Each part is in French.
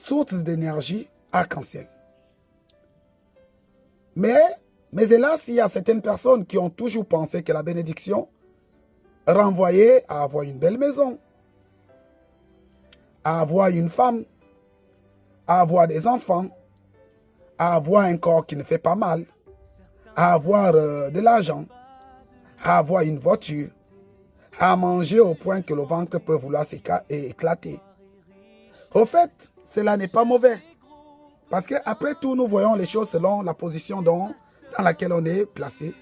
source d'énergie arc-en-ciel. Mais hélas, il y a certaines personnes qui ont toujours pensé que la bénédiction renvoyait à avoir une belle maison, à avoir une femme, à avoir des enfants, à avoir un corps qui ne fait pas mal, à avoir de l'argent, à avoir une voiture, à manger au point que le ventre peut vouloir éclater. Au fait, cela n'est pas mauvais. Parce qu'après tout, nous voyons les choses selon la position dans laquelle on est placé.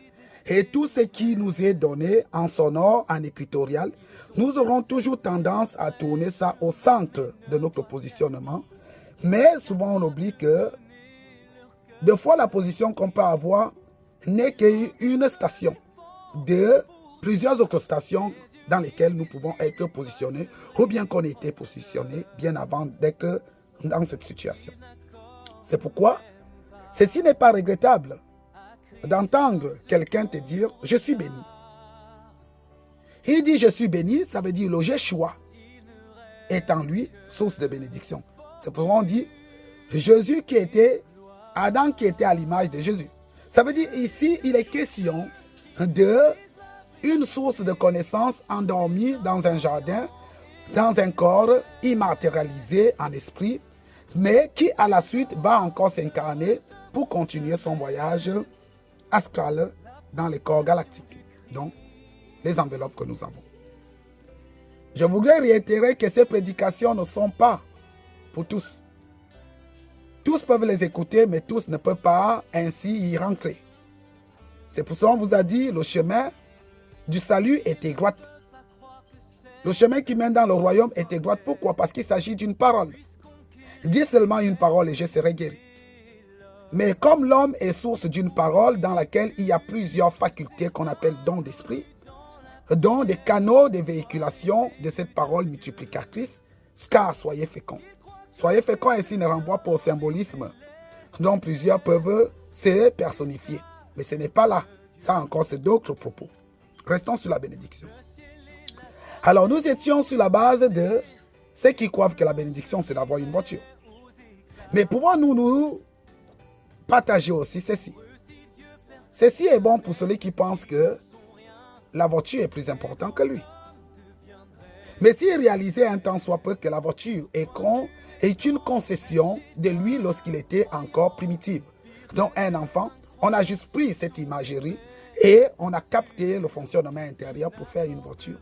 Et tout ce qui nous est donné en sonore, en écritorial, nous aurons toujours tendance à tourner ça au centre de notre positionnement. Mais souvent, on oublie que des fois, la position qu'on peut avoir n'est qu'une station de plusieurs autres stations dans lesquelles nous pouvons être positionnés ou bien qu'on ait été positionnés bien avant d'être dans cette situation. C'est pourquoi ceci n'est pas regrettable d'entendre quelqu'un te dire « je suis béni ». Il dit « je suis béni », ça veut dire le Yeshua est en lui source de bénédiction. C'est pourquoi on dit Jésus qui était, Adam qui était à l'image de Jésus. Ça veut dire ici, il est question de une source de connaissance endormie dans un jardin, dans un corps immatérialisé en esprit, mais qui à la suite va encore s'incarner pour continuer son voyage astral dans les corps galactiques, donc les enveloppes que nous avons. Je voudrais réitérer que ces prédications ne sont pas pour tous. Tous peuvent les écouter, mais tous ne peuvent pas ainsi y rentrer. C'est pour ça qu'on vous a dit, le chemin du salut est étroit. Le chemin qui mène dans le royaume est étroit. Pourquoi? Parce qu'il s'agit d'une parole. Dis seulement une parole et je serai guéri. Mais comme l'homme est source d'une parole dans laquelle il y a plusieurs facultés qu'on appelle dons d'esprit, dont des canaux de véhiculation de cette parole multiplicatrice, car soyez féconds. Soyez féconds ici ne renvoie pas au symbolisme dont plusieurs peuvent se personnifier. Mais ce n'est pas là. Ça encore, c'est d'autres propos. Restons sur la bénédiction. Alors, nous étions sur la base de ceux qui croient que la bénédiction, c'est d'avoir une voiture. Mais pouvons-nous nous partager aussi ceci? Ceci est bon pour celui qui pense que la voiture est plus importante que lui. Mais s'il réalisait un temps soit peu que la voiture est une concession de lui lorsqu'il était encore primitif. Donc un enfant, on a juste pris cette imagerie et on a capté le fonctionnement intérieur pour faire une voiture.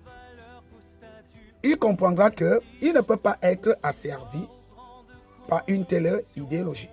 Il comprendra qu'il ne peut pas être asservi par une telle idéologie.